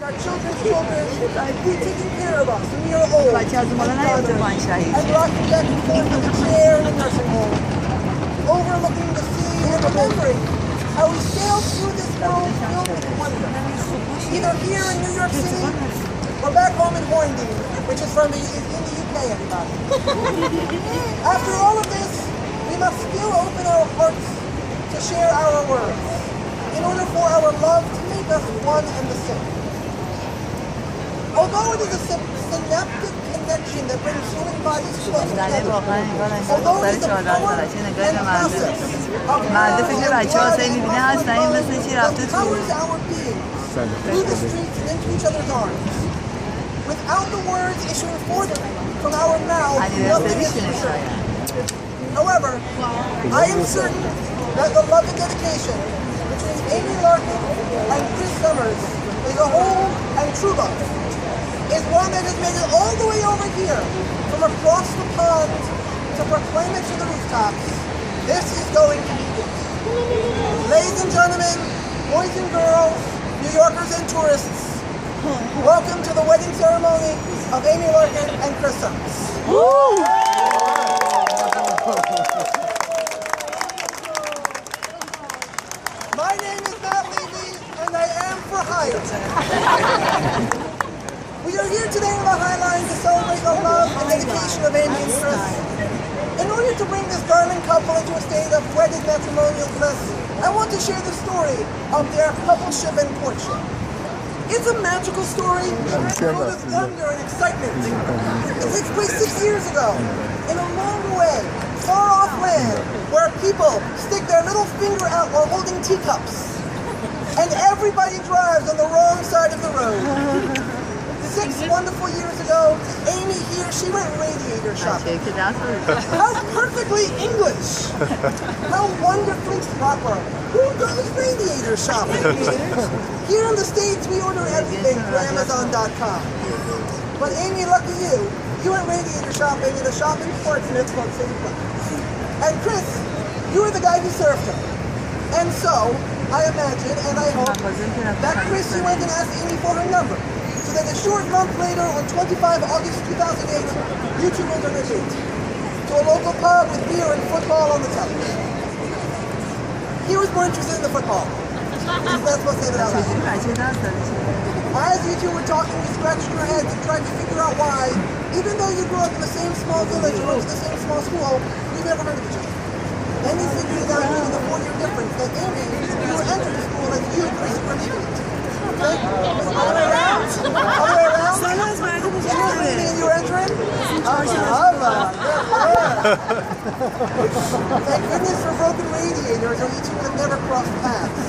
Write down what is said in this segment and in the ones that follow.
Our children's children be taking care of us when we are old. And rocking back and forth in the chair in a nursing home, overlooking the sea and remembering how we sailed through this world filled with wonder. Either here in New York City or back home in Horndine, which is in the UK, everybody. After all of this, we must still open our hearts to share our words in order for our love to make us one and the same. Although it is a synaptic connection that brings human bodies close together, although it is a power and process of love and that powers our being through the streets and into each other's arms. Without the words issuing forth from our mouths, nothing is true. However, I am certain that the love and dedication between Amy Larkin and Chris Summers is a whole and true love. Is one that has made it all the way over here, from across the pond to proclaim it to the rooftops. This is going to be good. Ladies and gentlemen, boys and girls, New Yorkers and tourists, welcome to the wedding ceremony of Amy Larkin and Chris Summers. My name is Matt Levy, and I am for hire. We are here today in the Highline to celebrate the love and dedication of Amy and Chris. In order to bring this darling couple into a state of wedded matrimonial bliss, I want to share the story of their coupleship and courtship. It's a magical story full of thunder and excitement. It takes place 6 years ago, in a long away, far-off land, where people stick their little finger out while holding teacups. And everybody drives on the wrong side of the road. 6 wonderful years ago, Amy here, she went radiator shopping. How perfectly English! How wonderfully proper. Who goes radiator shopping? Here in the States, we order everything through Amazon.com. But Amy, lucky you went radiator shopping in a shop in Portsmouth called City Place. And Chris, you were the guy who served her. And so, I imagine, and I hope, that Chris, you went and asked Amy for her number. So that a short month later, on 25 August 2008, you two went on a date to a local pub with beer and football on the television. He was more interested in the football. That's what said it out loud. As you two were talking, you scratched your heads and tried to figure out why, even though you grew up in the same small village and went to the same small school, you never heard of each other. Then you figured it out using the 4-year difference that Amy, you were entering school and you, Chris, were leaving it. Okay? All the way around? All the way around? You were leaving and you were entering? Thank goodness for broken radiators, or you two would have never crossed paths.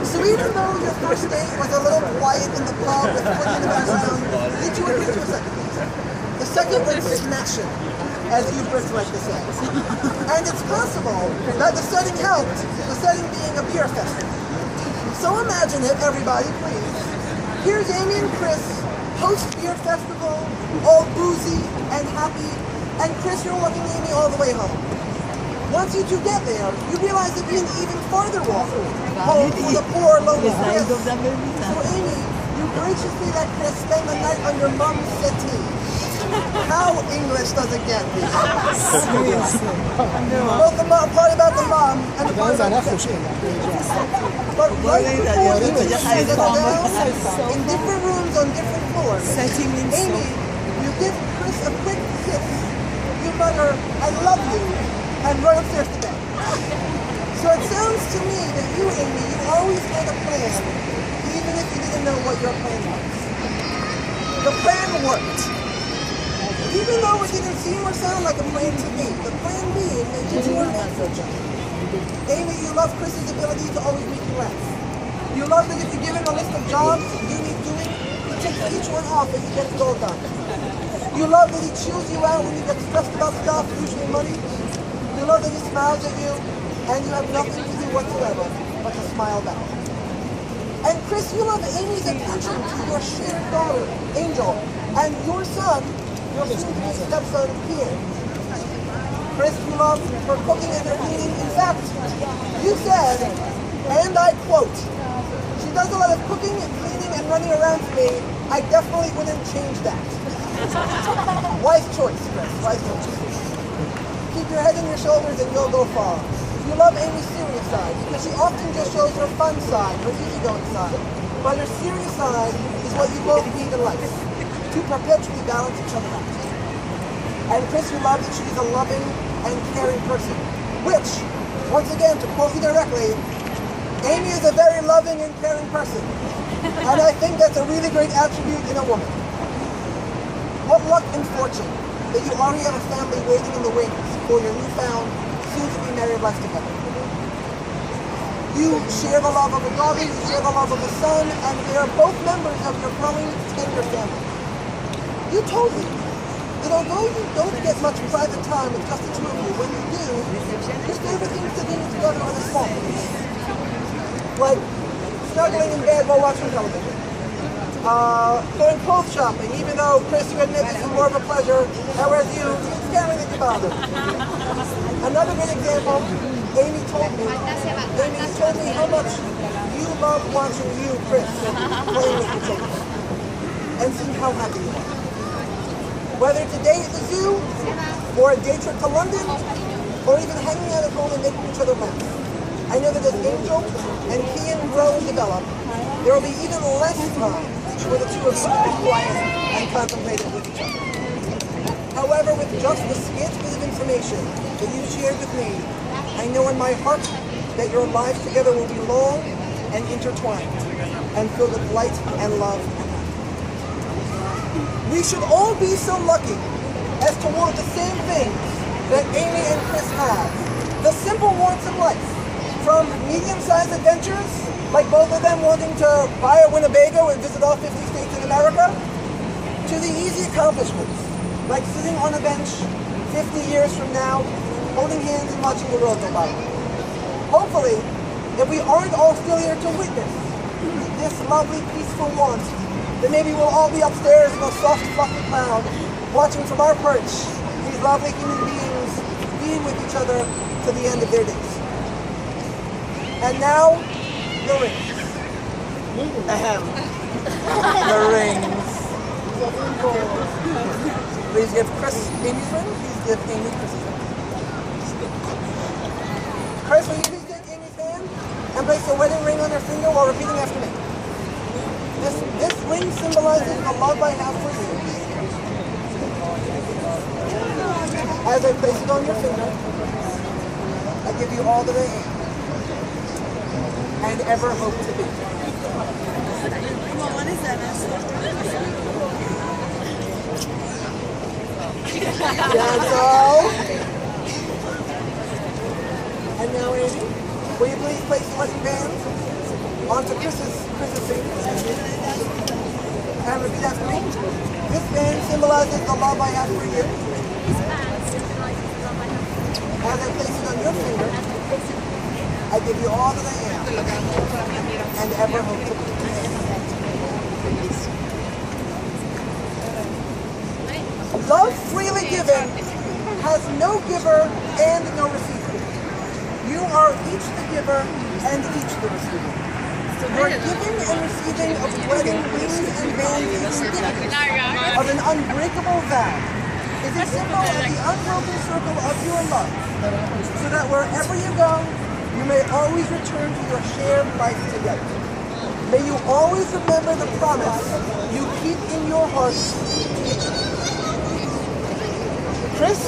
So even though your first date was a little quiet in the pub with foot in the background, you two agreed to a second date. The second went smashing, as you Brits like to say. And it's possible that the setting helped, the setting being a beer festival. So imagine it, everybody, please. Here's Amy and Chris, post-beer festival, all boozy and happy, and Chris, you're walking Amy all the way home. Once you two get there, you realize it'd be an even farther walk home for the poor local Chris. So Amy, you graciously let Chris spend the night on your mom's settee. How English does it get me? Both the part about the mom and the part about the settee. But right before you two settle down, in different rooms on different floors, Amy, you give Chris a quick kiss. You mutter, "I love you," and run upstairs to bed. So it sounds to me that you, Amy, you always had a plan, even if you didn't know what your plan was. The plan worked. Even though it didn't seem or sound like a plan to me, the plan being that you two are meant for each other. Amy, you love Chris's ability to always make you laugh. You love that if you give him a list of jobs you need doing, he takes each one off and he gets it all done. You love that he chews you out when you get stressed about stuff, usually money. You love that he smiles at you, and you have nothing to do whatsoever but to smile back. And Chris, you love Amy's attention to your shared daughter, Angel, and your son, your soon-to-be stepson, Pierre. Chris, you love her cooking and her cleaning. In fact, you said, and I quote, she does a lot of cooking and cleaning and running around for me, I definitely wouldn't change that. Wise choice, Chris. Wise choice. Keep your head on your shoulders and you'll go far. You love Amy's serious side because she often just shows her fun side, her easygoing side. But her serious side is what you both need in life to perpetually balance each other out. And Chris, you love that she's a loving and caring person, which, once again, to quote you directly, Amy is a very loving and caring person. And I think that's a really great attribute in a woman. What luck and fortune that you already have a family waiting in the wings for your newfound, soon-to-be married life together. You share the love of a daughter, you share the love of a son, and they are both members of your growing, tender family. You told me that although you don't get much private time with just the two of you, when you do, your favorite things to do together are the small things. Like snuggling in bed while watching television. Going clothes shopping, even though, Chris, you admit this is more of a pleasure, whereas you can't really think about it. Another good example, Amy told me how much you love watching you, Chris, playing with your children, and seeing how happy you are. Whether it's a day at the zoo, or a day trip to London, or even hanging out at home and making each other laugh. I know that as Angel and Kian grow and develop, there will be even less time for the two of you to be quiet and contemplate it with each other. However, with just the scant bit of information that you've shared with me, I know in my heart that your lives together will be long and intertwined, and filled with light and love. We should all be so lucky as to want the same things that Amy and Chris have. The simple wants in life, from medium-sized adventures, like both of them wanting to buy a Winnebago and visit all 50 states in America, to the easy accomplishments, like sitting on a bench 50 years from now, holding hands and watching the world go by. Hopefully, if we aren't all still here to witness this lovely, peaceful want, then maybe we'll all be upstairs in a soft, fluffy cloud, watching from our perch these lovely human beings being with each other to the end of their days. And now, the rings. Ahem. The rings. Please give Chris Amy's ring. Please give Amy Chris's ring. Chris, will you please take Amy's hand and place the wedding ring on her finger while repeating after me? This ring symbolizes the love I have for you. As I place it on your finger, I give you all that I am and ever hope to be. Come on, what is that? That's all. And now, Amy, will you please place the wedding band onto Chris's finger and repeat after me. This band symbolizes the love I have for you. As I place it on your finger, I give you all that I am and ever hope to be. Love freely given has no giver and no receiver. You are each the giver and each the receiver. Your giving and receiving of wedding rings and bands is indicative of an unbreakable vow. It is a symbol of the unbroken circle of your love, so that wherever you go, you may always return to your shared life together. May you always remember the promise you keep in your hearts to each other. Chris,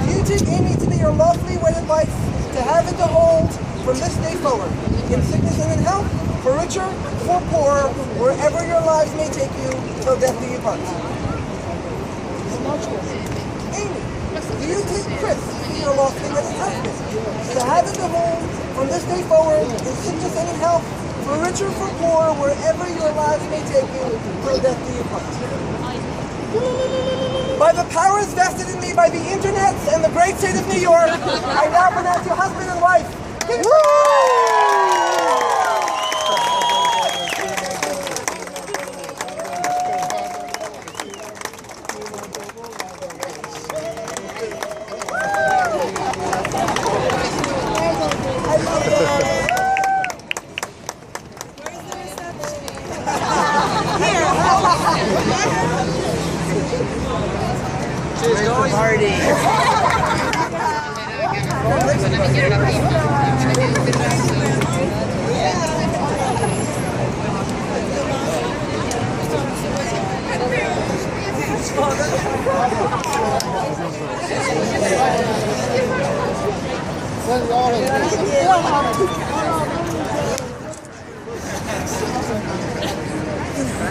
do you take Amy to be your lovely wedded wife, to have and to hold from this day forward, in sickness and in health, for richer, for poorer, wherever your lives may take you, till death do you part? Amy, do you take Chris to be your lawfully wedded husband, to have and to hold from this day forward, in sickness and in health, for richer, for poorer, wherever your lives may take you, till death do you part? By the powers vested in me by the internets and the great state of New York, I now pronounce you husband and wife. I love you. Cheers, guys. Party.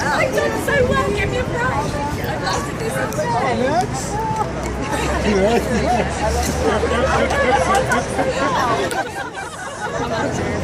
I've done so well, give me a prize. I've lasted this entire.